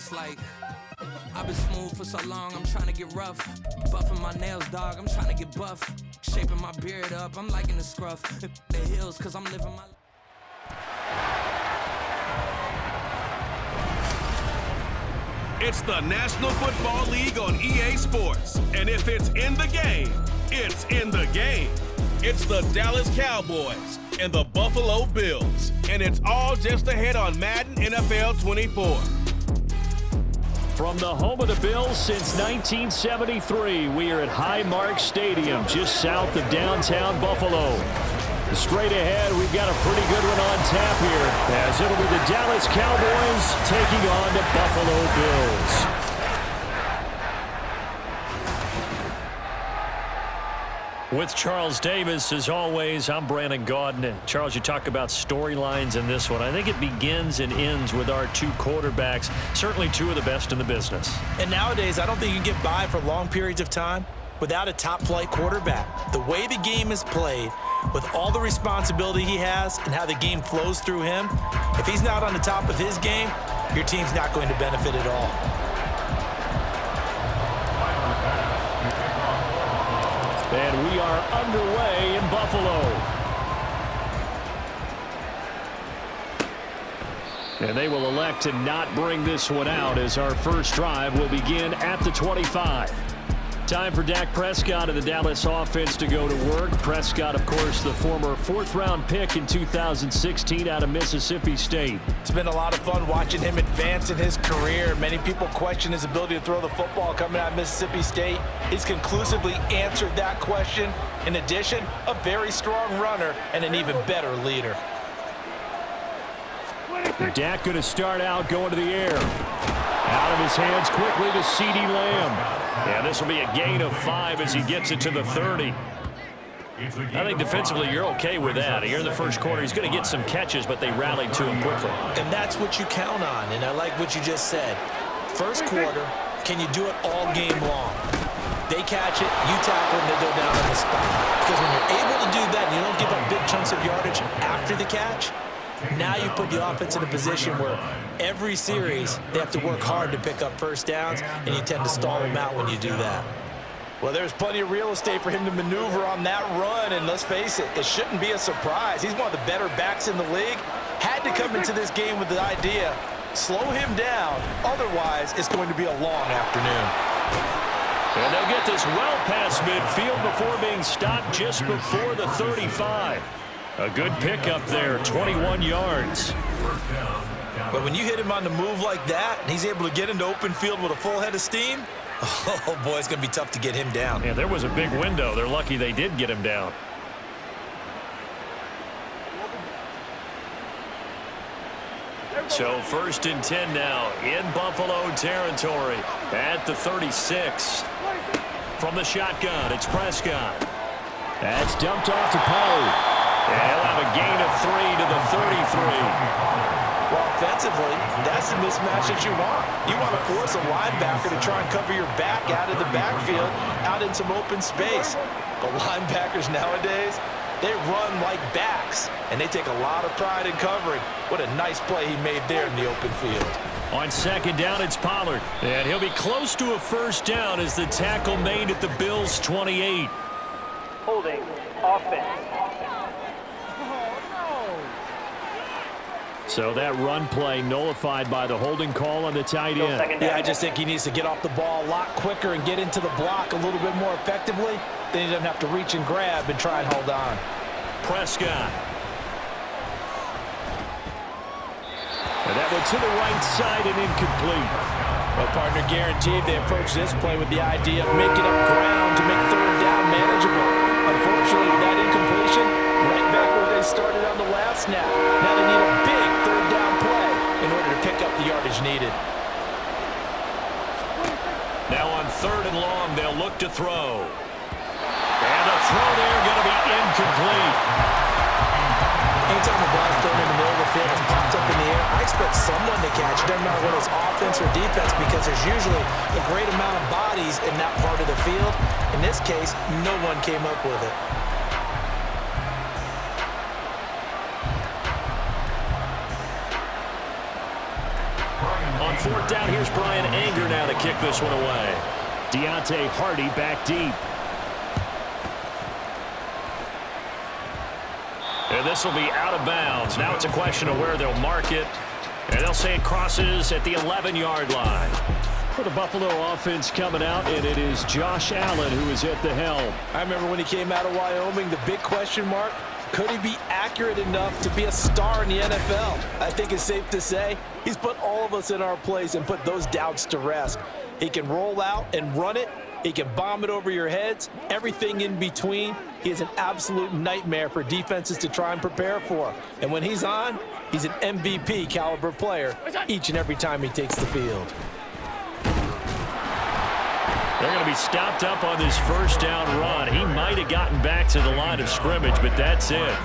It's like, I've been smooth for so long, I'm trying to get rough. Buffing my nails, dog, I'm trying to get buff. Shaping my beard up, I'm liking the scruff. The hills, cause I'm living my life. It's the National Football League on EA Sports. And if it's in the game, it's in the game. It's the Dallas Cowboys and the Buffalo Bills. And it's all just ahead on Madden NFL 24. From the home of the Bills since 1973, we are at Highmark Stadium, just south of downtown Buffalo. Straight ahead, we've got a pretty good one on tap here, as it'll be the Dallas Cowboys taking on the Buffalo Bills. With Charles Davis, as always, I'm Brandon Gaudin. Charles, you talk about storylines in this one. I think it begins and ends with our two quarterbacks, certainly two of the best in the business. And nowadays, I don't think you can get by for long periods of time without a top-flight quarterback. The way the game is played, with all the responsibility he has and how the game flows through him, if he's not on the top of his game, your team's not going to benefit at all. And we are underway in Buffalo. And they will elect to not bring this one out, as our first drive will begin at the 25. Time for Dak Prescott and the Dallas offense to go to work. Prescott, of course, the former fourth-round pick in 2016 out of Mississippi State. It's been a lot of fun watching him advance in his career. Many people question his ability to throw the football coming out of Mississippi State. He's conclusively answered that question. In addition, a very strong runner and an even better leader. Dak going to start out going to the air. Out of his hands quickly to CeeDee Lamb. Yeah, this will be a gain of 5 as he gets it to the 30. I think defensively you're okay with that. Here in the first quarter, he's going to get some catches, but they rallied to him quickly. And that's what you count on, and I like what you just said. First quarter, can you do it all game long? They catch it, you tackle, and they go down on the spot. Because when you're able to do that and you don't give up big chunks of yardage after the catch, now you put the offense in a position where every series they have to work hard to pick up first downs, and you tend to stall them out when you do that. Well, there's plenty of real estate for him to maneuver on that run, and let's face it, it shouldn't be a surprise. He's one of the better backs in the league. Had to come into this game with the idea, slow him down, otherwise it's going to be a long afternoon. And they'll get this well past midfield before being stopped just before the 35. A good pickup there, 21 yards. But when you hit him on the move like that, and he's able to get into open field with a full head of steam, oh boy, it's going to be tough to get him down. Yeah, there was a big window. They're lucky they did get him down. So 1st and 10 now in Buffalo territory at the 36. From the shotgun, it's Prescott. That's dumped off to Poe. And he'll have a gain of 3 to the 33. Well, offensively, that's the mismatch that you want. You want to force a linebacker to try and cover your back out of the backfield, out in some open space. But linebackers nowadays, they run like backs, and they take a lot of pride in covering. What a nice play he made there in the open field. On 2nd down, it's Pollard. And he'll be close to a first down as the tackle made at the Bills' 28. Holding offense. So that run play nullified by the holding call on the tight end. Yeah, I just think he needs to get off the ball a lot quicker and get into the block a little bit more effectively. Then he doesn't have to reach and grab and try and hold on. Prescott. And that went to the right side and incomplete. Well, partner, guaranteed they approach this play with the idea of making up ground to make 3rd down manageable. Unfortunately, with that incompletion, right back where they started on the last snap. Now they need a big 3rd down play in order to pick up the yardage needed. Now on 3rd and long, they'll look to throw. And the throw there going to be incomplete. Anytime the ball's thrown in the middle of the field and popped up in the air, I expect someone to catch it. Doesn't matter whether it's offense or defense, because there's usually a great amount of bodies in that part of the field. In this case, no one came up with it. On 4th down. Here's Brian Anger now to kick this one away. Deontay Hardy back deep. And this will be out of bounds. Now it's a question of where they'll mark it. And they'll say it crosses at the 11-yard line. For the Buffalo offense coming out, and it is Josh Allen who is at the helm. I remember when he came out of Wyoming, the big question mark, could he be accurate enough to be a star in the NFL? I think it's safe to say he's put all of us in our place and put those doubts to rest. He can roll out and run it. He can bomb it over your heads, everything in between. He is an absolute nightmare for defenses to try and prepare for. And when he's on, he's an MVP caliber player each and every time he takes the field. They're going to be stopped up on this 1st down run. He might have gotten back to the line of scrimmage, but that's it.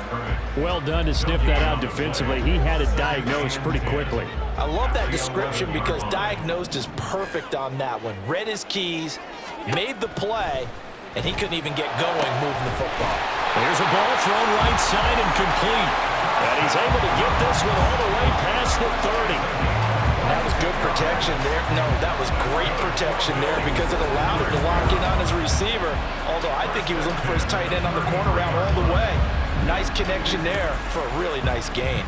Well done to sniff that out defensively. He had it diagnosed pretty quickly. I love that description because diagnosed is perfect on that one. Read his keys, made the play, and he couldn't even get going moving the football. Here's a ball thrown right side and complete. And he's able to get this one all the way past the 30. That was good protection there. No, that was great protection there because it allowed him to lock in on his receiver. Although I think he was looking for his tight end on the corner route all the way. Nice connection there for a really nice gain.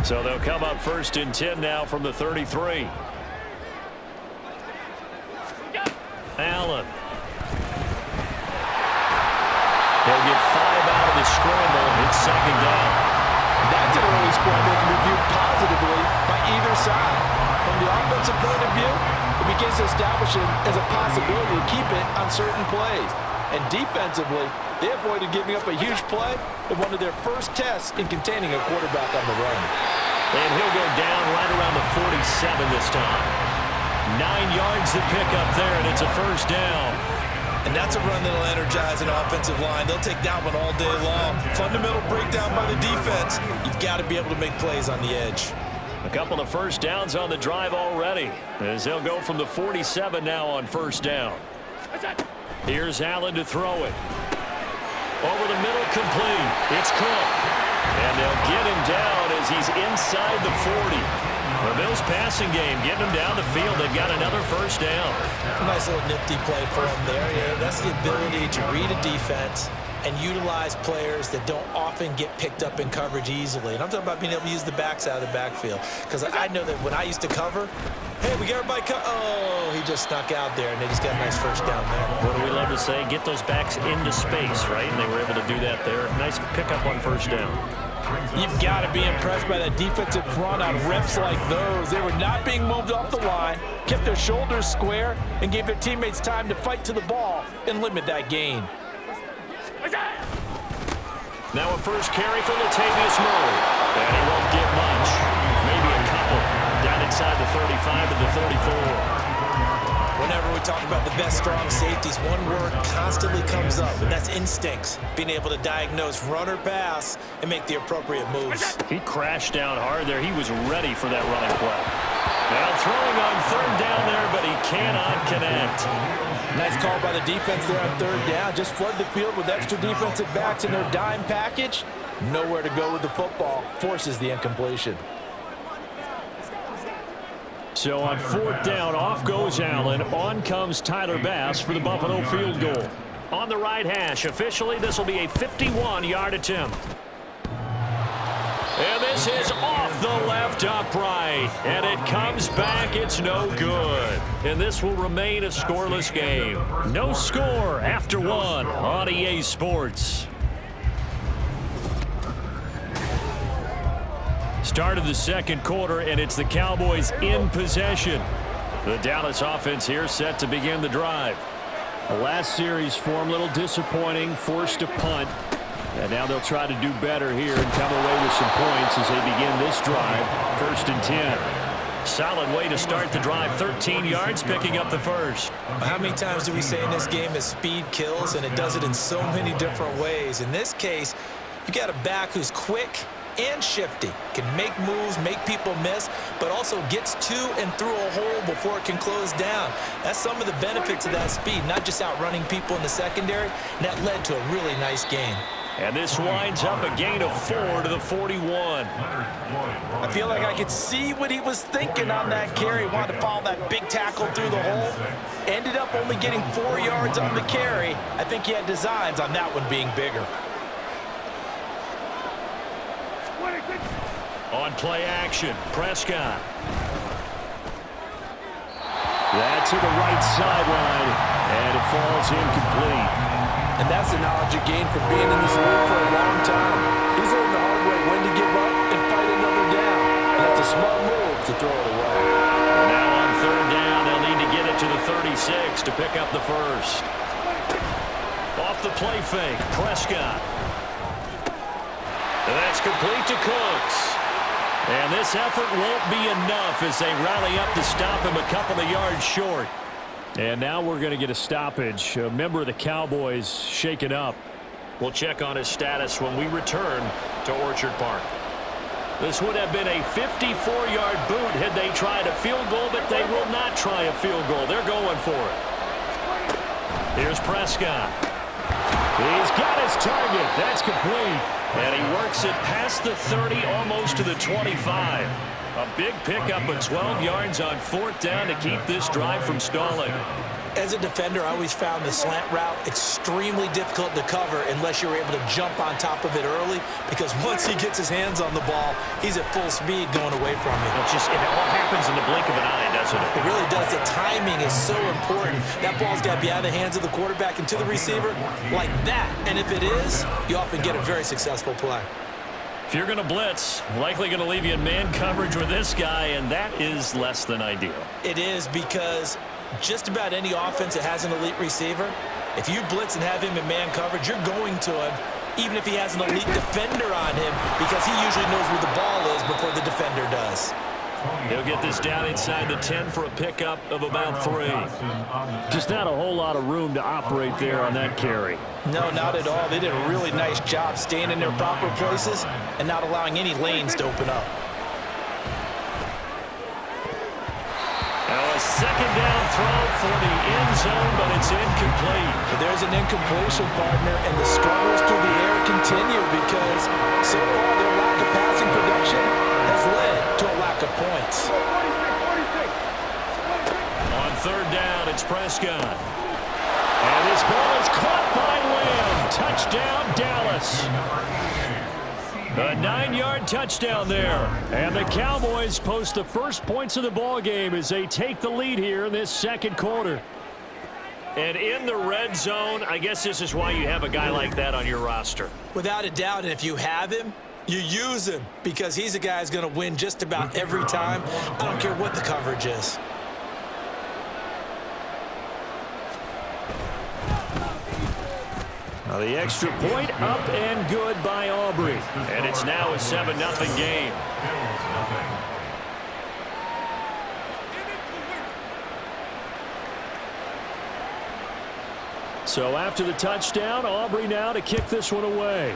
So they'll come up 1st and 10 now from the 33. Allen. They'll get 5 out of the scramble. It's 2nd down. That's an early scramble to be viewed positively by either side. From the offensive point of view, it begins to establish him as a possibility to keep it on certain plays. And defensively, they avoided giving up a huge play in one of their first tests in containing a quarterback on the run. And he'll go down right around the 47 this time. 9 yards to pick up there, and it's a 1st down. And that's a run that'll energize an offensive line. They'll take that one all day long. Fundamental breakdown by the defense. You've got to be able to make plays on the edge. A couple of 1st downs on the drive already, as they'll go from the 47 now on 1st down. Here's Allen to throw it. Over the middle, complete. It's Cook. And they'll get him down as he's inside the 40. The Bills passing game getting them down the field. They've got another 1st down. A nice little nifty play for him there. Yeah, that's the ability to read a defense and utilize players that don't often get picked up in coverage easily. And I'm talking about being able to use the backs out of the backfield. Because I know that when I used to cover, hey, we got everybody oh, he just snuck out there, and they just got a nice 1st down there. What do we love to say? Get those backs into space, right? And they were able to do that there. Nice pickup on 1st down. You've got to be impressed by that defensive front on reps like those. They were not being moved off the line, kept their shoulders square, and gave their teammates time to fight to the ball and limit that gain. Now a 1st carry for Latavius Murray. And he won't get much. Maybe a couple. Down inside the 35 to the 34. Whenever we talk about the best strong safeties, one word constantly comes up, and that's instincts. Being able to diagnose run or pass and make the appropriate moves. He crashed down hard there. He was ready for that running play. Now throwing on 3rd down there, but he cannot connect. Nice call by the defense there on 3rd down. Just flood the field with extra defensive backs in their dime package. Nowhere to go with the football. Forces the incompletion. So on 4th down, off goes Allen. On comes Tyler Bass for the Buffalo field goal. On the right hash, officially this will be a 51-yard attempt. And this is off the left upright. And it comes back. It's no good. And this will remain a scoreless game. No score after 1 on EA Sports. Start of the 2nd quarter, and it's the Cowboys in possession. The Dallas offense here set to begin the drive. The last series for them, a little disappointing, forced a punt. And now they'll try to do better here and come away with some points as they begin this drive. 1st and 10. Solid way to start the drive. 13 yards, picking up the 1st. How many times do we say in this game that speed kills, and it does it in so many different ways? In this case, you got a back who's quick and shifty, can make moves, make people miss, but also gets to and through a hole before it can close down. That's some of the benefits of that speed, not just outrunning people in the secondary, and that led to a really nice gain. And this winds up a gain of 4 to the 41. I feel like I could see what he was thinking on that carry. Wanted to follow that big tackle through the hole. Ended up only getting 4 yards on the carry. I think he had designs on that one being bigger. On play action, Prescott. That to the right sideline, and it falls incomplete. And that's the knowledge you gain from being in this league for a long time. He's learned the hard way when to give up and fight another down. And that's a smart move to throw it away. Now on third down, they'll need to get it to the 36 to pick up the first. Off the play fake, Prescott. And that's complete to Cooks. And this effort won't be enough as they rally up to stop him a couple of yards short. And now we're going to get a stoppage. A member of the Cowboys shaken up. We'll check on his status when we return to Orchard Park. This would have been a 54-yard boot had they tried a field goal, but they will not try a field goal. They're going for it. Here's Prescott. He's got his target. That's complete. And he works it past the 30, almost to the 25. A big pickup of 12 yards on fourth down to keep this drive from stalling. As a defender, I always found the slant route extremely difficult to cover unless you're able to jump on top of it early, because once he gets his hands on the ball, he's at full speed going away from it. It all happens in the blink of an eye, doesn't it? It really does. The timing is so important. That ball's got to be out of the hands of the quarterback and to the receiver like that. And if it is, you often get a very successful play. If you're going to blitz, likely going to leave you in man coverage with this guy, and that is less than ideal. It is, because just about any offense that has an elite receiver, if you blitz and have him in man coverage, you're going to him, even if he has an elite defender on him, because he usually knows where the ball is before the defender does. He'll get this down inside the 10 for a pickup of about 3. Just not a whole lot of room to operate there on that carry. No, not at all. They did a really nice job staying in their proper places and not allowing any lanes to open up. Now a second down throw for the end zone, but it's incomplete. There's an incompletion, partner, and the struggles through the air continue because so far their lack of passing production has led to a lack of points. On third down, it's Prescott. And this ball is caught by Lamb. Touchdown, Dallas. A 9-yard touchdown there. And the Cowboys post the first points of the ball game as they take the lead here in this second quarter. And in the red zone, I guess this is why you have a guy like that on your roster. Without a doubt, and if you have him, you use him, because he's a guy who's going to win just about every time. I don't care what the coverage is. Now the extra point up and good by Aubrey. And it's now a 7-0 game. So after the touchdown, Aubrey now to kick this one away.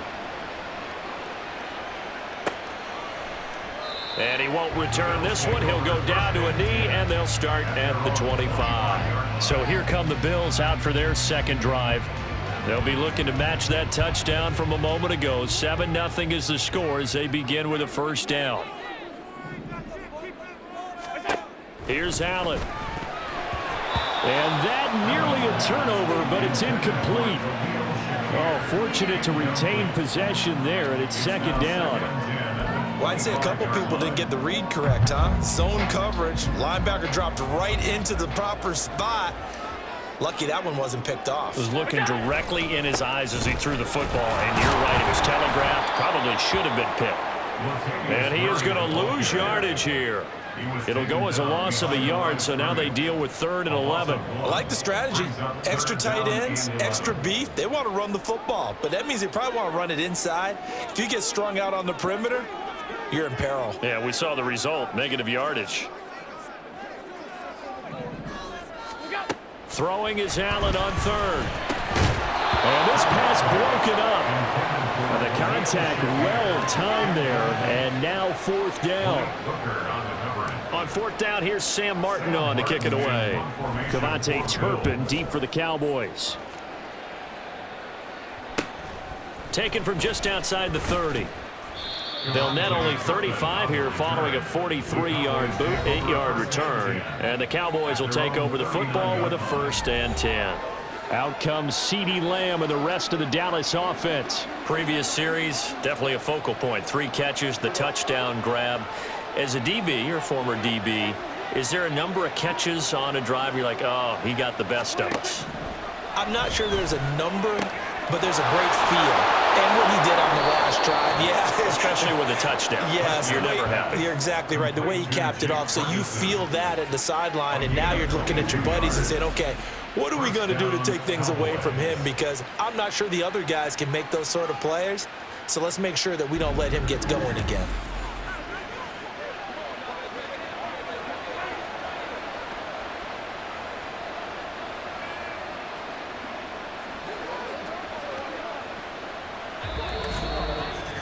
And he won't return this one. He'll go down to a knee, and they'll start at the 25. So here come the Bills out for their second drive. They'll be looking to match that touchdown from a moment ago. 7-0 is the score as they begin with a first down. Here's Allen. And that nearly a turnover, but it's incomplete. Oh, fortunate to retain possession there, and it's second down. Well, I'd say a couple people didn't get the read correct, huh? Zone coverage. Linebacker dropped right into the proper spot. Lucky that one wasn't picked off. Was looking directly in his eyes as he threw the football, and you're right, it was telegraphed. Probably should have been picked. And he is going to lose yardage here. It'll go as a loss of a yard, so now they deal with 3rd and 11. I like the strategy. Extra tight ends, extra beef. They want to run the football, but that means they probably want to run it inside. If you get strung out on the perimeter, you're in peril. Yeah, we saw the result, negative yardage. Throwing is Allen on 3rd. And this pass broken up. And the contact well timed there, and now 4th down. On 4th down, here's Sam Martin on to kick it away. Cavante Turpin deep for the Cowboys. taken from just outside the 30. They'll net only 35 here following a 43-yard boot, 8-yard return. And the Cowboys will take over the football with a 1st and 10. Out comes CeeDee Lamb and the rest of the Dallas offense. Previous series, definitely a focal point. 3 catches, the touchdown grab. As a DB, or former DB, is there a number of catches on a drive you're like, oh, he got the best of us? I'm not sure there's a number, but there's a great feel. And what he did on the last drive, yeah. Especially with a touchdown. Yes. You're never happy. You're exactly right. The way he capped it off, so you feel that at the sideline, and now you're looking at your buddies and saying, okay, what are we going to do to take things away from him? Because I'm not sure the other guys can make those sort of players. So let's make sure that we don't let him get going again.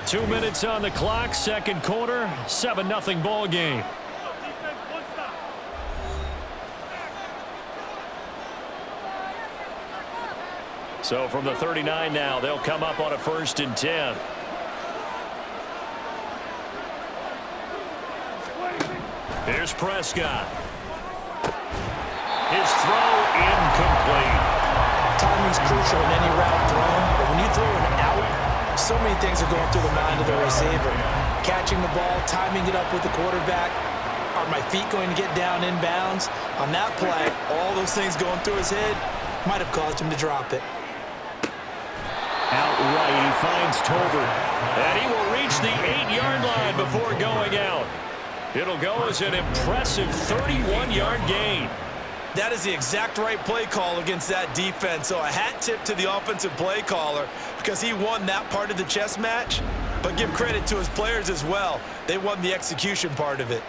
Two minutes on the clock, second quarter, 7-0 ball game. So from the 39 now, they'll come up on a 1st and 10. Here's Prescott. His throw incomplete. Timing's crucial in any route thrown, but when you throw an out, so many things are going through the mind of the receiver. Catching the ball, timing it up with the quarterback. Are my feet going to get down inbounds? On that play, all those things going through his head might have caused him to drop it. Outright, he finds Tolbert. And he will reach the 8-yard line before going out. It'll go as an impressive 31-yard gain. That is the exact right play call against that defense. So a hat tip to the offensive play caller because he won that part of the chess match. But give credit to his players as well. They won the execution part of it.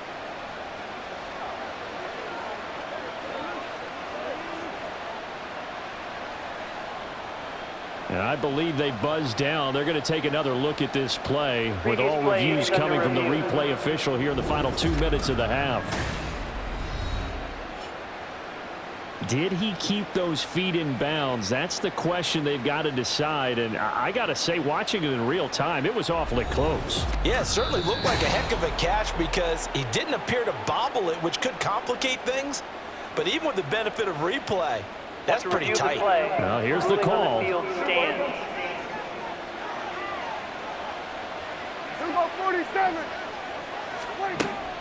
And I believe they buzzed down. They're going to take another look at this play with all reviews coming from the replay official here in the final 2 minutes of the half. Did he keep those feet in bounds? That's the question they've got to decide. And I got to say, watching it in real time, it was awfully close. Yeah, it certainly looked like a heck of a catch because he didn't appear to bobble it, which could complicate things. But even with the benefit of replay, that's pretty tight. Well, here's the call.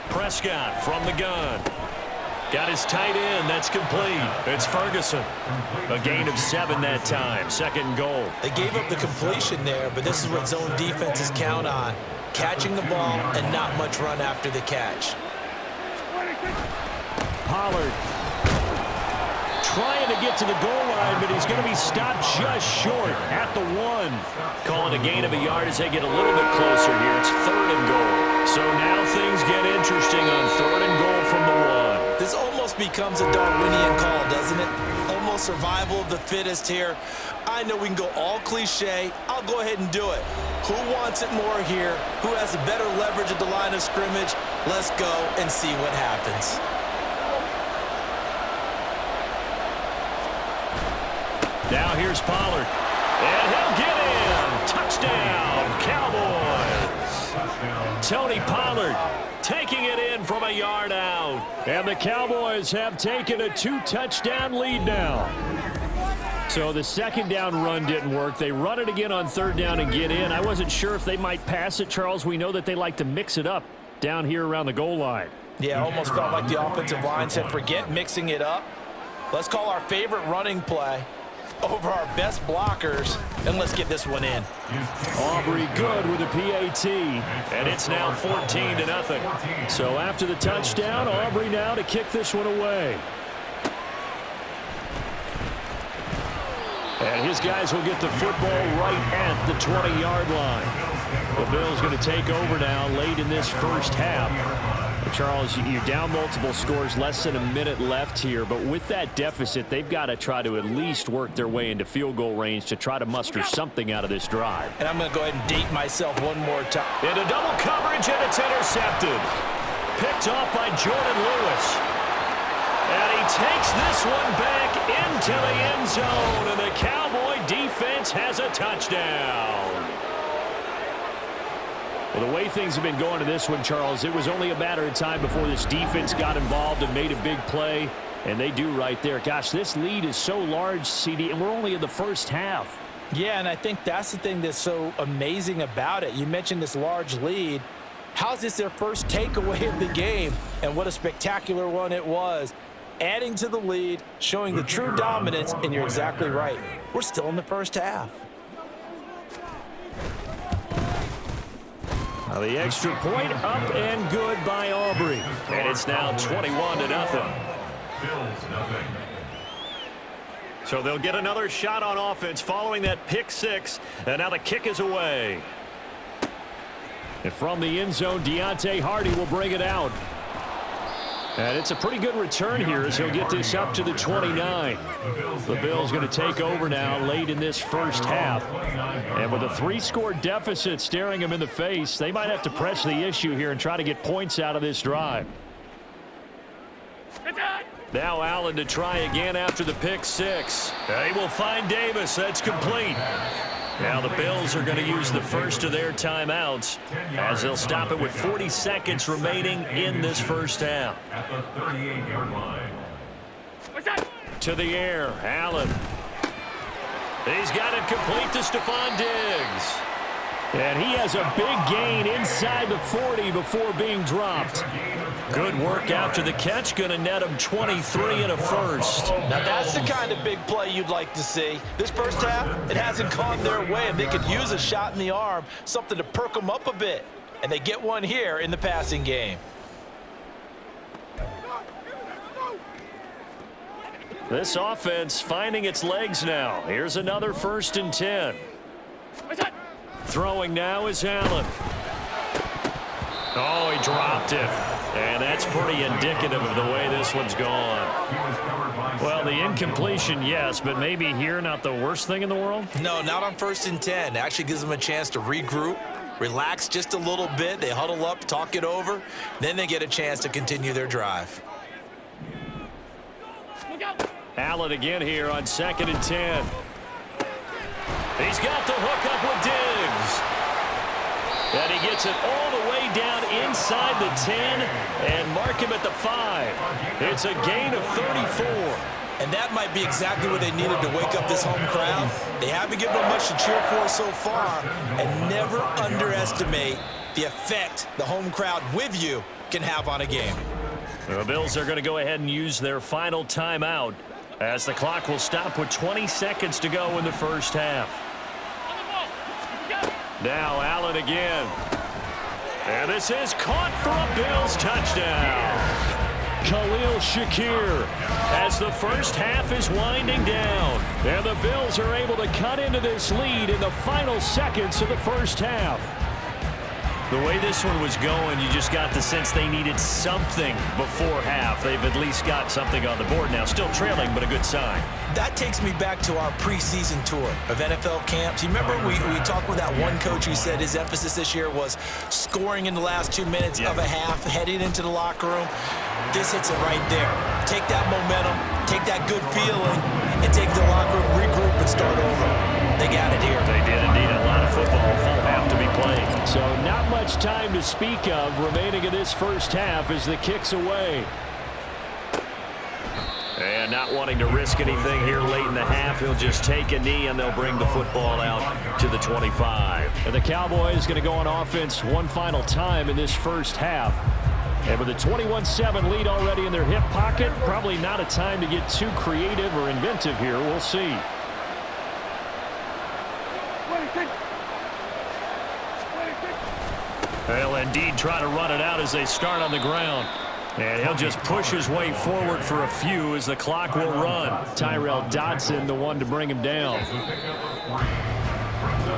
Prescott from the gun. Got his tight end. That's complete. It's Ferguson. A gain of 7 that time. 2nd goal. They gave up the completion there, but this is what zone defenses count on. Catching the ball and not much run after the catch. Pollard trying to get to the goal line, but he's going to be stopped just short at the 1. Calling a gain of a yard as they get a little bit closer here. It's 3rd and goal. So now things get interesting on 3rd and goal from the 1. This almost becomes a Darwinian call, doesn't it? Almost survival of the fittest here. I know we can go all cliche. I'll go ahead and do it. Who wants it more here? Who has a better leverage at the line of scrimmage? Let's go and see what happens. Now here's Pollard. And he'll get in. Touchdown, Cowboys. Tony Pollard taking it in from a yard out. And the Cowboys have taken a 2-touchdown lead now. So the 2nd down run didn't work. They run it again on 3rd down and get in. I wasn't sure if they might pass it, Charles. We know that they like to mix it up down here around the goal line. Yeah, almost felt like the offensive line said, forget mixing it up. Let's call our favorite running play over our best blockers, and let's get this one in. Aubrey good with a PAT, and it's now 14-0. So after the touchdown, Aubrey now to kick this one away. And his guys will get the football right at the 20-yard line. The Bills going to take over now late in this first half. Charles, you're down multiple scores, less than a minute left here, but with that deficit, they've got to try to at least work their way into field goal range to try to muster something out of this drive. And I'm going to go ahead and date myself one more time. Into double coverage, and it's intercepted. Picked off by Jordan Lewis. And he takes this one back into the end zone, and the Cowboy defense has a touchdown. Well, the way things have been going to this one, Charles, it was only a matter of time before this defense got involved and made a big play, and they do right there. Gosh, this lead is so large, CD, and we're only in the first half. Yeah, and I think that's the thing that's so amazing about it. You mentioned this large lead. How's this their first takeaway of the game? And what a spectacular one it was. Adding to the lead, showing the true dominance, and you're exactly right. We're still in the first half. Now the extra point up and good by Aubrey. And it's now 21-0. So they'll get another shot on offense following that pick six. And now the kick is away. And from the end zone, Deontay Hardy will bring it out. And it's a pretty good return here as he'll get this up to the 29. The Bills going to take over now late in this first half. And with a 3-score deficit staring them in the face, they might have to press the issue here and try to get points out of this drive. Now Allen to try again after the pick six. They will find Davis. That's complete. Now the Bills are going to use the first of their timeouts as they'll stop it with 40 seconds remaining in this first half. At the 38-yard line. To the air, Allen. He's got it complete to Stephon Diggs. And he has a big gain inside the 40 before being dropped. Good work after the catch. Going to net him 23 and a first. Now that's the kind of big play you'd like to see. This first half, it hasn't gone their way, and they could use a shot in the arm, something to perk them up a bit. And they get one here in the passing game. This offense finding its legs now. Here's another 1st and 10. Throwing now is Allen. Oh, he dropped it. And that's pretty indicative of the way this one's gone. Well, the incompletion, yes, but maybe here not the worst thing in the world? No, not on 1st and 10. It actually gives them a chance to regroup, relax just a little bit. They huddle up, talk it over. Then they get a chance to continue their drive. Allen again here on 2nd and 10. He's got the hook up with Diggs. And he gets it all the way down inside the 10 and mark him at the 5. It's a gain of 34. And that might be exactly what they needed to wake up this home crowd. They haven't given them much to cheer for so far. And never underestimate the effect the home crowd with you can have on a game. The Bills are going to go ahead and use their final timeout as the clock will stop with 20 seconds to go in the first half. Now Allen again. And this is caught for a Bills touchdown. Khalil Shakir as the first half is winding down. And the Bills are able to cut into this lead in the final seconds of the first half. The way this one was going, you just got the sense they needed something before half. They've at least got something on the board now. Still trailing, but a good sign. That takes me back to our preseason tour of NFL camps. You remember we talked with that one coach who said his emphasis this year was scoring in the last 2 minutes of a half, heading into the locker room. This hits it right there. Take that momentum, take that good feeling, and take the locker room, regroup, and start over. They got it here. They did indeed. A lot of football full half to be played. So not much time to speak of remaining in this first half as the kick's away. And not wanting to risk anything here late in the half, he'll just take a knee and they'll bring the football out to the 25. And the Cowboys going to go on offense one final time in this first half. And with a 21-7 lead already in their hip pocket, probably not a time to get too creative or inventive here. We'll see. They'll indeed try to run it out as they start on the ground. And he'll just push his way forward for a few as the clock will run. Tyrell Dodson, the one to bring him down.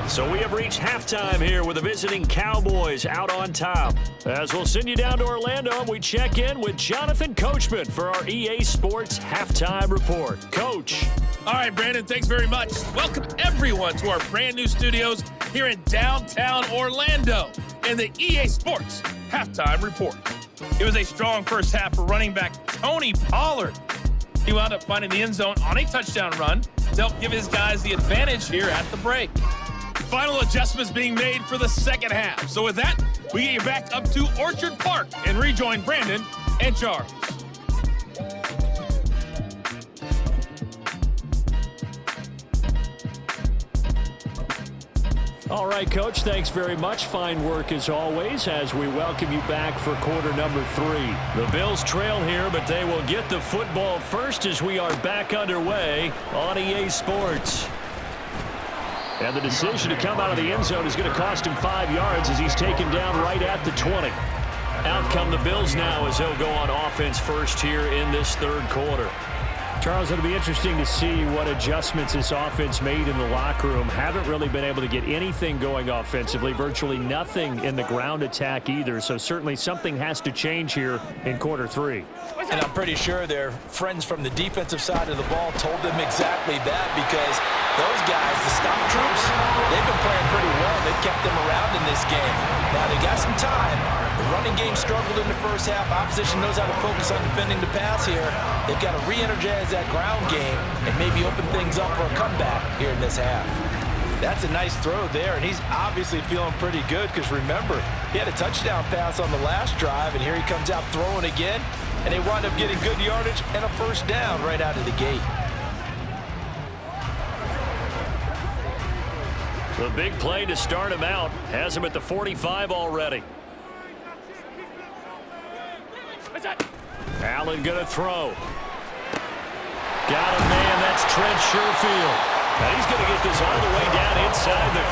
So we have reached halftime here with the visiting Cowboys out on top. As we'll send you down to Orlando, we check in with Jonathan Coachman for our EA Sports Halftime Report. Coach. All right, Brandon, thanks very much. Welcome, everyone, to our brand new studios here in downtown Orlando in the EA Sports Halftime Report. It was a strong first half for running back Tony Pollard. He wound up finding the end zone on a touchdown run to help give his guys the advantage here at the break. Final adjustments being made for the second half. So with that, we get you back up to Orchard Park and rejoin Brandon and Charles. All right, Coach, thanks very much. Fine work as always as we welcome you back for quarter number 3. The Bills trail here, but they will get the football first as we are back underway on EA Sports. And the decision to come out of the end zone is going to cost him 5 yards as he's taken down right at the 20. Out come the Bills now as they'll go on offense first here in this third quarter. Charles, it'll be interesting to see what adjustments this offense made in the locker room. Haven't really been able to get anything going offensively, virtually nothing in the ground attack either. So certainly something has to change here in quarter 3. And I'm pretty sure their friends from the defensive side of the ball told them exactly that, because those guys, the stop troops, they've been playing pretty well. They've kept them around in this game. Now they got some time. The running game struggled in the first half. Opposition knows how to focus on defending the pass here. They've got to re-energize that ground game and maybe open things up for a comeback here in this half. That's a nice throw there, and he's obviously feeling pretty good because, remember, he had a touchdown pass on the last drive, and here he comes out throwing again, and they wind up getting good yardage and a first down right out of the gate. The big play to start him out has him at the 45 already. Allen going to throw. Got him, man. That's Trent Sherfield. Now he's going to get this all the way down inside the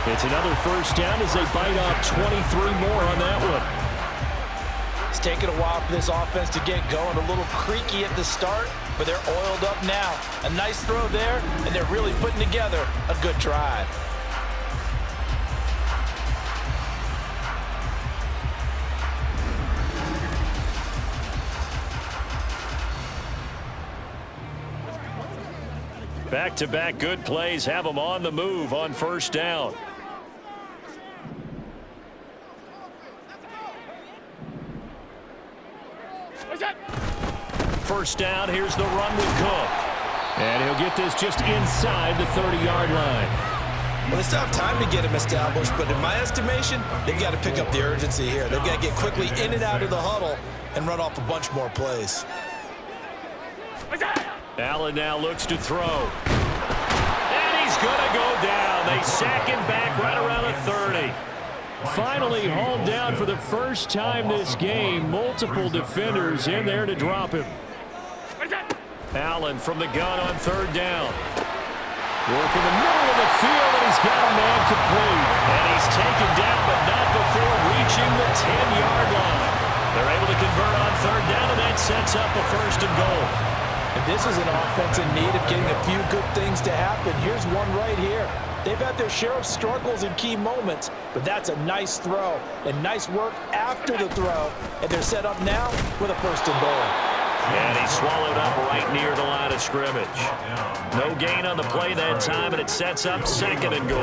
35. It's another first down as they bite off 23 more on that one. It's taken a while for this offense to get going. A little creaky at the start, but they're oiled up now. A nice throw there, and they're really putting together a good drive. Back-to-back good plays have them on the move on first down. First down, here's the run with Cook. And he'll get this just inside the 30-yard line. Well, they still have time to get him established, but in my estimation, they've got to pick up the urgency here. They've got to get quickly in and out of the huddle and run off a bunch more plays. Allen now looks to throw. And he's going to go down. They sack him back right around the 30. Finally hauled down for the first time this game. Multiple defenders in there to drop him. Allen from the gun on third down. Working the middle of the field, and he's got a man complete. And he's taken down, but not before reaching the 10-yard line. They're able to convert on third down, and that sets up a first and goal. And this is an offense in need of getting a few good things to happen. Here's one right here. They've had their share of struggles in key moments, but that's a nice throw and nice work after the throw. And they're set up now with a first and goal. And he's swallowed up right near the line of scrimmage. No gain on the play that time, and it sets up second and goal.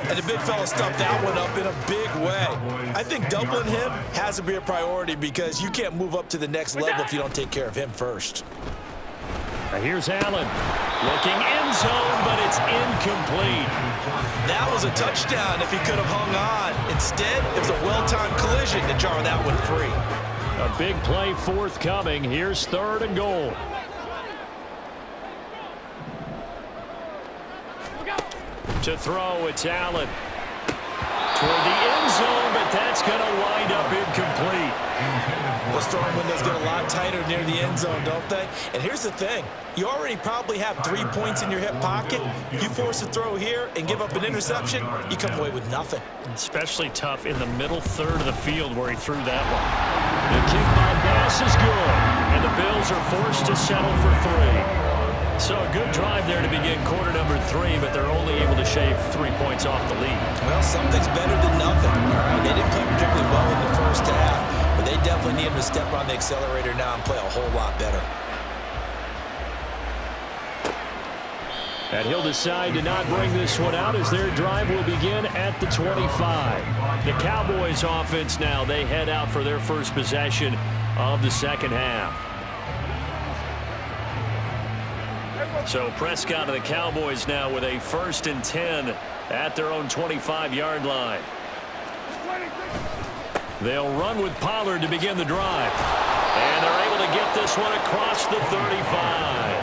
And the big fella stuffed that one up in a big way. I think doubling him has to be a priority because you can't move up to the next level if you don't take care of him first. Now here's Allen. Looking end zone, but it's incomplete. That was a touchdown if he could have hung on. Instead, it was a well-timed collision to jar that one free. A big play forthcoming. Here's third and goal. To throw, it's Allen. Toward the end zone, but that's going to wind up incomplete. The throwing windows get a lot tighter near the end zone, don't they? And here's the thing. You already probably have 3 points in your hip pocket. You force a throw here and give up an interception, you come away with nothing. Especially tough in the middle third of the field where he threw that one. The kick by Bass is good, and the Bills are forced to settle for 3. So a good drive there to begin quarter number 3, but they're only able to shave 3 points off the lead. Well, something's better than nothing. All right, they didn't play particularly well in the first half, but they definitely need him to step on the accelerator now and play a whole lot better. And he'll decide to not bring this one out as their drive will begin at the 25. The Cowboys offense now, they head out for their first possession of the second half. So Prescott of the Cowboys now with a 1st and 10 at their own 25-yard line. They'll run with Pollard to begin the drive. And they're able to get this one across the 35.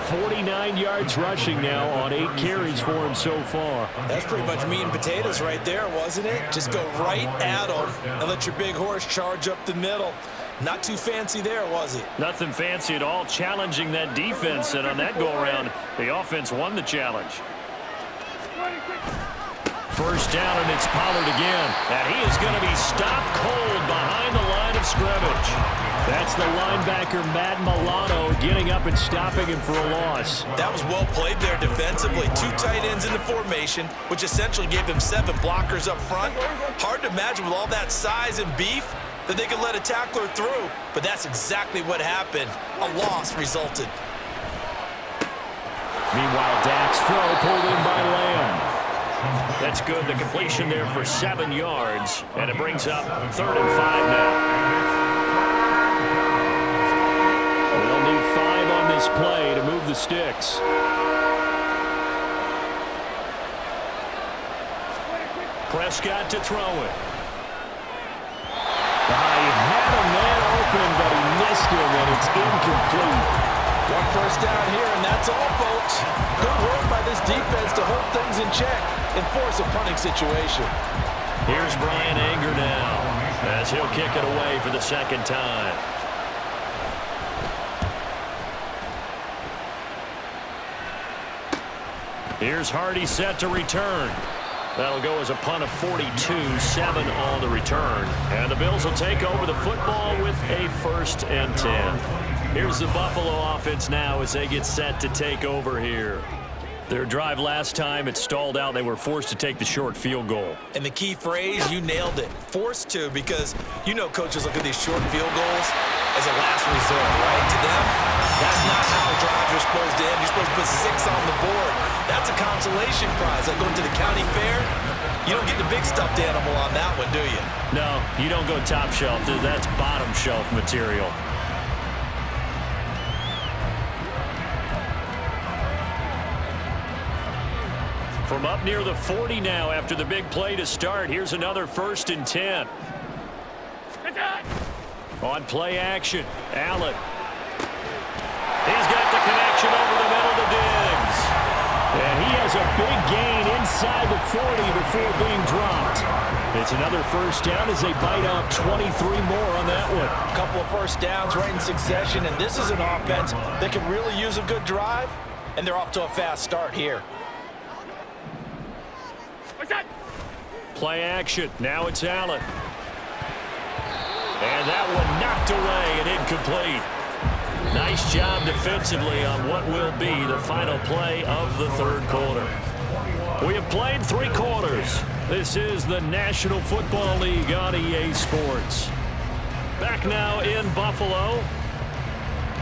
49 yards rushing now on 8 carries for him so far. That's pretty much meat and potatoes right there, wasn't it? Just go right at him and let your big horse charge up the middle. Not too fancy there, was it? Nothing fancy at all, challenging that defense, and on that go-around, the offense won the challenge. 1st down, and it's Pollard again. And he is going to be stopped cold behind the line of scrimmage. That's the linebacker, Matt Milano, getting up and stopping him for a loss. That was well played there defensively. 2 tight ends in the formation, which essentially gave them 7 blockers up front. Hard to imagine with all that size and beef that they could let a tackler through, but that's exactly what happened. A loss resulted. Meanwhile, Dak's throw pulled in by Lamb. That's good. The completion there for 7 yards, and it brings up 3rd and 5 now. They'll need 5 on this play to move the sticks. Prescott to throw it. He had a man open, but he missed him, and it's incomplete. 1 first down here, and that's all, folks. Good work by this defense to hold things in check and force a punting situation. Here's Brian Anger now, as he'll kick it away for the 2nd time. Here's Hardy set to return. That'll go as a punt of 42, 7 on the return. And the Bills will take over the football with a 1st and 10. Here's the Buffalo offense now as they get set to take over here. Their drive last time, it stalled out. They were forced to take the short field goal. And the key phrase, you nailed it. Forced to, because you know coaches look at these short field goals as a last resort, right? To them, that's not how drives are supposed to end. You're supposed to put 6 on the board. That's a consolation prize. Like going to the county fair, you don't get the big stuffed animal on that one, do you? No, you don't go top shelf. That's bottom shelf material. From up near the 40 now after the big play to start. Here's another 1st and 10. On play action, Allen. He's got the connection over the middle to Diggs. And he has a big gain inside the 40 before being dropped. It's another 1st down as they bite off 23 more on that one. A couple of 1st downs right in succession, and this is an offense that can really use a good drive, and they're off to a fast start here. Play action. Now it's Allen. And that one knocked away and incomplete. Nice job defensively on what will be the final play of the 3rd quarter. We have played 3 quarters. This is the National Football League on EA Sports. Back now in Buffalo.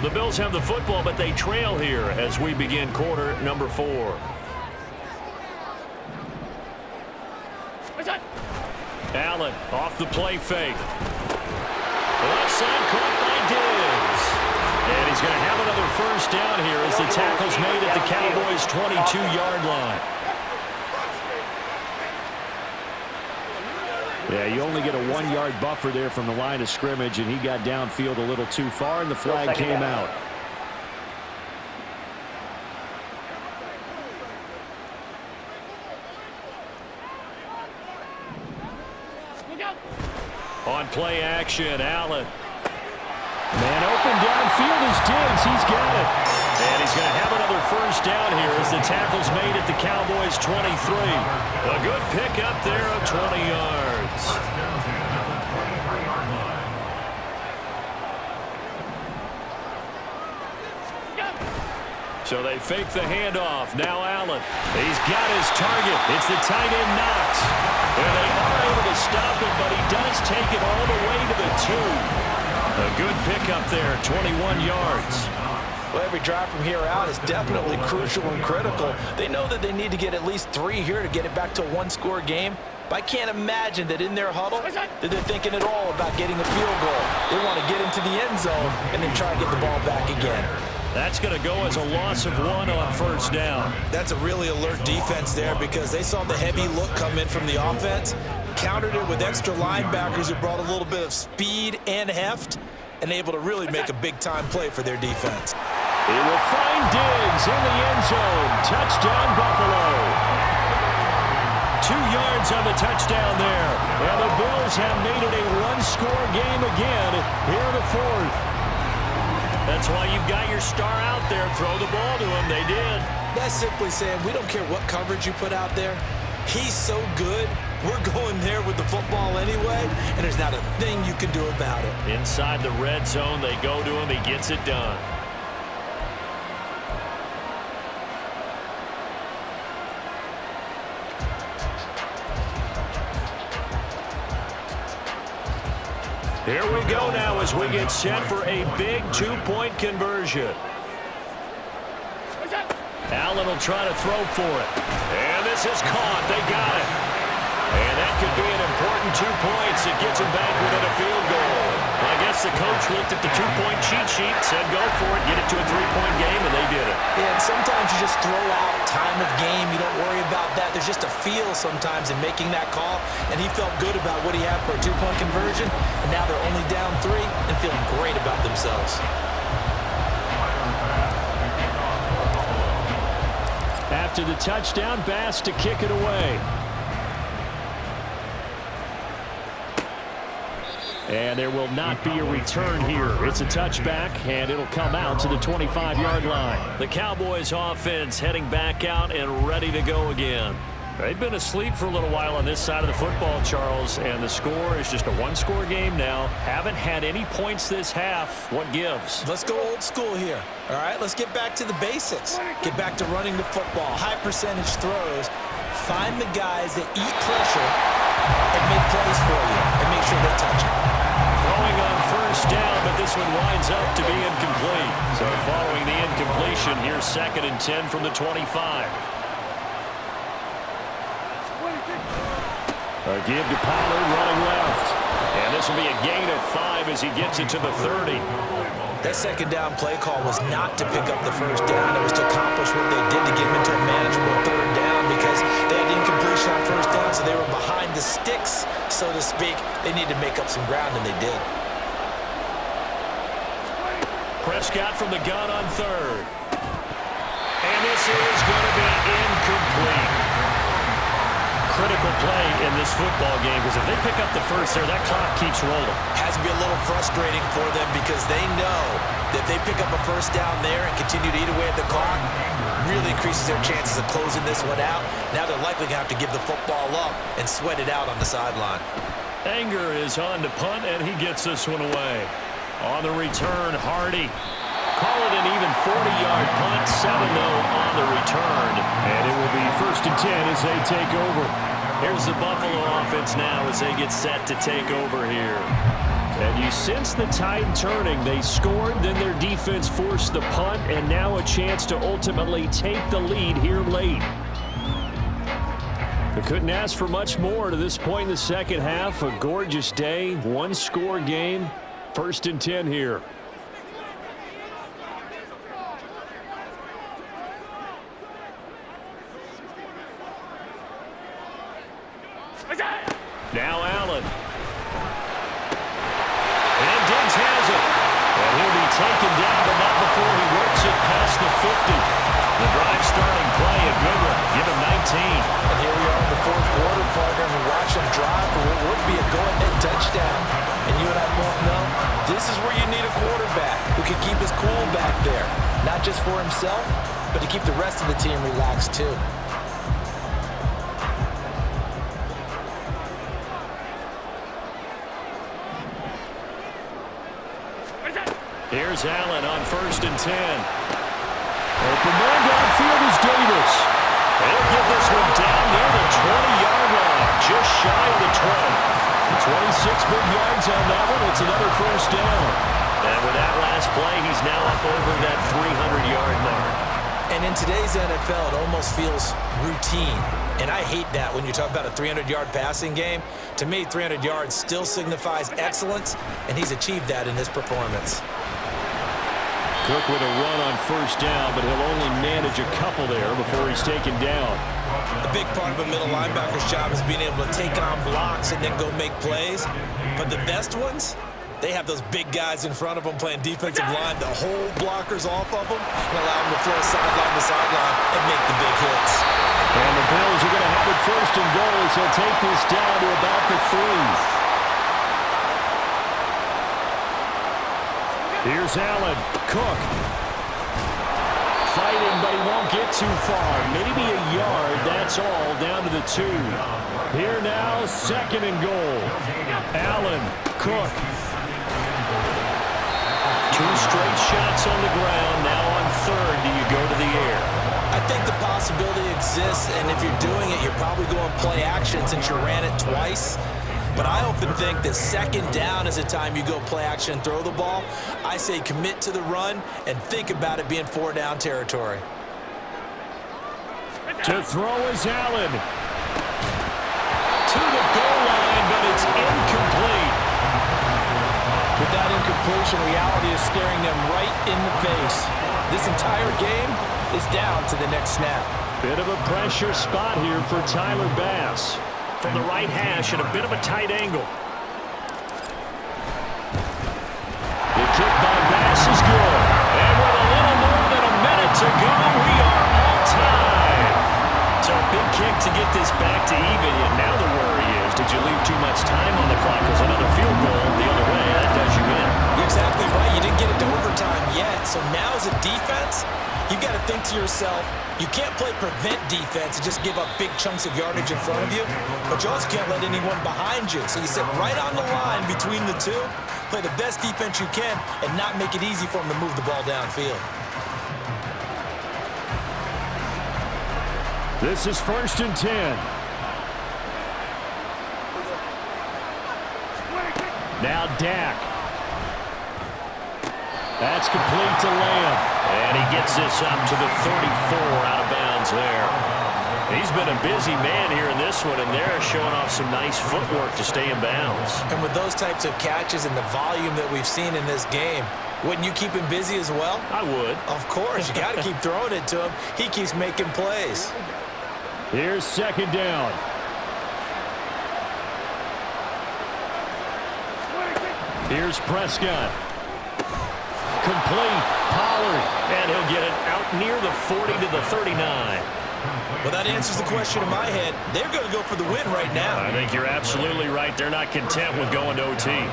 The Bills have the football, but they trail here as we begin quarter number 4. Allen off the play fake. Left side caught by Diggs. And he's going to have another 1st down here as the tackle's made at the Cowboys' 22-yard line. Yeah, you only get a 1-yard buffer there from the line of scrimmage, and he got downfield a little too far, and the flag came out. On play action, Allen. Man open downfield is Diggs. He's got it. And he's going to have another 1st down here as the tackle's made at the Cowboys' 23. A good pickup there of 20 yards. So they fake the handoff. Now Allen. He's got his target. It's the tight end Knox. And they are able to stop him, but he does take it all the way to the 2. A good pickup there, 21 yards. Well, every drive from here out is definitely crucial and critical. They know that they need to get at least 3 here to get it back to a 1-score game. But I can't imagine that in their huddle that they're thinking at all about getting a field goal. They want to get into the end zone and then try to get the ball back again. That's going to go as a loss of 1 on first down. That's a really alert defense there because they saw the heavy look come in from the offense, countered it with extra linebackers who brought a little bit of speed and heft, and able to really make a big-time play for their defense. He will find Diggs in the end zone. Touchdown, Buffalo. 2 yards on the touchdown there. And the Bills have made it a one-score game again here in the fourth. That's why you've got your star out there. Throw the ball to him. They did. That's simply saying we don't care what coverage you put out there. He's so good. We're going there with the football anyway, and there's not a thing you can do about it. Inside the red zone, they go to him. He gets it done. Here we go now as we get set for a big 2-point conversion. Allen will try to throw for it. And this is caught. They got it. And that could be an important 2 points. It gets him back within a field goal. I guess the coach looked at the 2-point cheat sheet, said go for it, get it to a 3-point game, and they did it. Yeah, and sometimes you just throw out time of game. You don't worry about that. There's just a feel sometimes in making that call, and he felt good about what he had for a 2-point conversion, and now they're only down 3 and feeling great about themselves. After the touchdown, Bass to kick it away. And there will not be a return here. It's a touchback, and it'll come out to the 25-yard line. The Cowboys offense heading back out and ready to go again. They've been asleep for a little while on this side of the football, Charles, and the score is just a one-score game now. Haven't had any points this half. What gives? Let's go old school here. All right, let's get back to the basics. Get back to running the football, high-percentage throws. Find the guys that eat pressure and make plays for you and make sure they touch it. Throwing on first down, but this one winds up to be incomplete. So following the incompletion, here's 2nd and 10 from the 25. A give to Pollard running left. And this will be a gain of 5 as he gets it to the 30. That second down play call was not to pick up the first down. It was to accomplish what they did to get him into a manageable 3rd down because they had incompletion on first down, so they were behind the sticks, so to speak. They needed to make up some ground, and they did. Prescott from the gun on 3rd. And this is going to be incomplete. Critical play in this football game because if they pick up the first there, that clock keeps rolling. Has to be a little frustrating for them because they know that if they pick up a first down there and continue to eat away at the clock, really increases their chances of closing this one out. Now they're likely going to have to give the football up and sweat it out on the sideline. Anger is on to punt, and he gets this one away. On the return, Hardy. Call it an even 40-yard punt, 7-0 on the return. And it will be 1st and 10 as they take over. Here's the Buffalo offense now as they get set to take over here. And you sense the tide turning. They scored, then their defense forced the punt, and now a chance to ultimately take the lead here late. They couldn't ask for much more to this point in the second half. A gorgeous day, one-score game. 1st and 10 here. Now Allen. And Diggs has it. And he'll be taken down, but not before he works it past the 50. The drive starting play, a good one. Give him 19. And here we are in the 4th quarter, partner, and watch him drive for what would be a go-ahead touchdown. And you and I both know this is where you need a quarterback who can keep his cool back there. Not just for himself, but to keep the rest of the team relaxed too. Here's Allen on 1st and 10. Open man downfield is Davis. He'll get this one down near the 20-yard line, just shy of the 20. 26 big yards on that one. It's another 1st down. And with that last play, he's now up over that 300-yard mark. And in today's NFL, it almost feels routine. And I hate that when you talk about a 300-yard passing game. To me, 300 yards still signifies excellence, and he's achieved that in this performance. Cook with a run on first down, but he'll only manage a couple there before he's taken down. A big part of a middle linebacker's job is being able to take on blocks and then go make plays. But the best ones, they have those big guys in front of them playing defensive line to hold blockers off of them and allow them to throw sideline to sideline and make the big hits. And the Bills are going to have it first and goal as they'll take this down to about the 3. Here's Allen. Cook. Fighting, but he won't get too far. Maybe a yard, that's all, down to the 2. Here now, second and goal. Allen, Cook. 2 straight shots on the ground. Now on third, do you go to the air? I think the possibility exists, and if you're doing it, you're probably going play action since you ran it twice. But I often think that second down is the time you go play action and throw the ball. I say commit to the run and think about it being 4-down territory. To throw is Allen. To the goal line, but it's incomplete. With that incompletion, reality is staring them right in the face. This entire game is down to the next snap. Bit of a pressure spot here for Tyler Bass. From the right hash at a bit of a tight angle. The kick by Bass is good. And with a little more than a minute to go, we are all tied. So a big kick to get this back to even. And now the worry is, did you leave too much time on the clock? Because another field goal the other way, that does you in. You're exactly right. You didn't get it to overtime yet. So now as a defense, you've got to think to yourself, you can't play prevent defense and just give up big chunks of yardage in front of you, but you also can't let anyone behind you. So you sit right on the line between the two, play the best defense you can, and not make it easy for them to move the ball downfield. This is 1st and 10. Now Dak. That's complete to Lamb. And he gets this up to the 34 out of bounds there. He's been a busy man here in this one, and they're showing off some nice footwork to stay in bounds. And with those types of catches and the volume that we've seen in this game, wouldn't you keep him busy as well? I would. Of course. You got to keep throwing it to him. He keeps making plays. Here's second down. Here's Prescott. Complete. Pollard. And he'll get it out near the 40 to the 39. Well, that answers the question in my head. They're going to go for the win right now. I think you're absolutely right. They're not content with going to OT.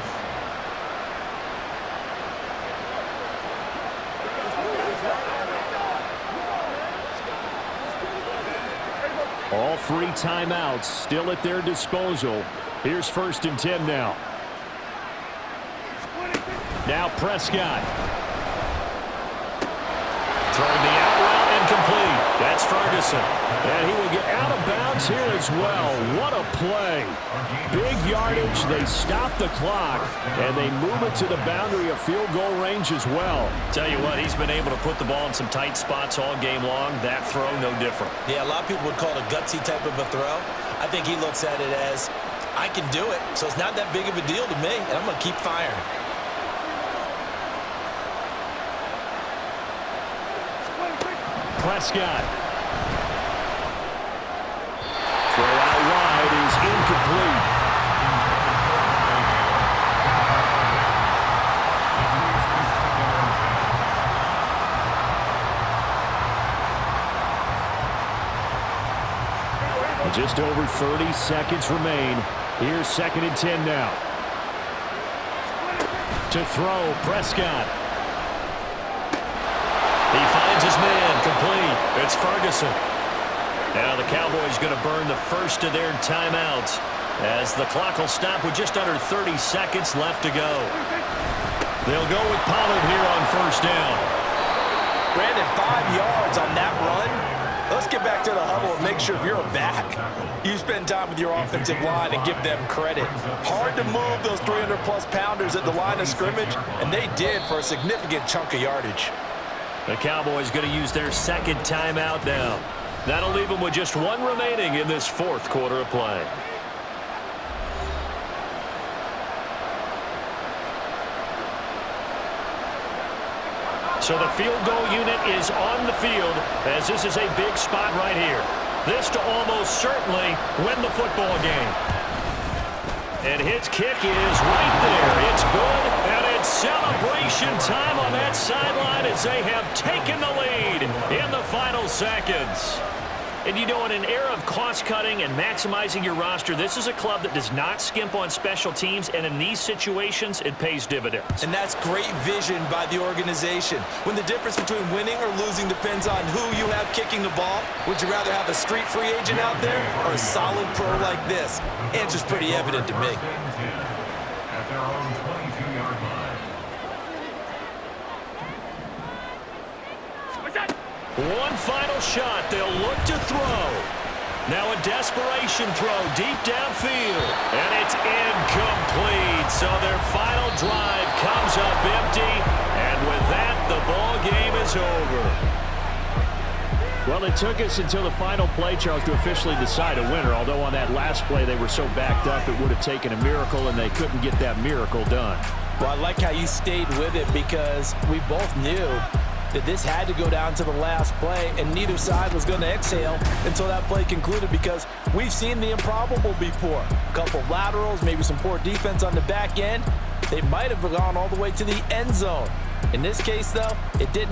All 3 timeouts still at their disposal. Here's 1st and 10 now. Now Prescott. Throwing the out route and complete. That's Ferguson. And he will get out of bounds here as well. What a play. Big yardage. They stop the clock, and they move it to the boundary of field goal range as well. Tell you what, he's been able to put the ball in some tight spots all game long. That throw, no different. Yeah, a lot of people would call it a gutsy type of a throw. I think he looks at it as, I can do it, so it's not that big of a deal to me, and I'm going to keep firing. Prescott. Throw out wide is incomplete. Just over 30 seconds remain. Here's 2nd and 10 now. To throw, Prescott. He finds his man, complete. It's Ferguson. Now the Cowboys going to burn the first of their timeouts as the clock will stop with just under 30 seconds left to go. They'll go with Pollard here on 1st down. Brandon, 5 yards on that run. Let's get back to the huddle and make sure if you're a back, you spend time with your offensive line and give them credit. Hard to move those 300-plus pounders at the line of scrimmage, and they did for a significant chunk of yardage. The Cowboys going to use their 2nd timeout now. That'll leave them with just 1 remaining in this 4th quarter of play. So the field goal unit is on the field as this is a big spot right here. This to almost certainly win the football game. And his kick is right there. It's good, and it's celebration time on that sideline as they have taken the lead in the final seconds. And you know, in an era of cost-cutting and maximizing your roster, this is a club that does not skimp on special teams, and in these situations, it pays dividends. And that's great vision by the organization. When the difference between winning or losing depends on who you have kicking the ball, would you rather have a street free agent out there or a solid pro like this? Answer's pretty evident to me. At their own 22-yard line. One final shot. They'll look to throw. Now a desperation throw deep downfield. And it's incomplete. So their final drive comes up empty. And with that, the ball game is over. Well, it took us until the final play, Charles, to officially decide a winner. Although on that last play they were so backed up, it would have taken a miracle, and they couldn't get that miracle done. Well, I like how you stayed with it because we both knew that this had to go down to the last play, and neither side was going to exhale until that play concluded because we've seen the improbable before. A couple of laterals, maybe some poor defense on the back end. They might have gone all the way to the end zone. In this case, though, it didn't.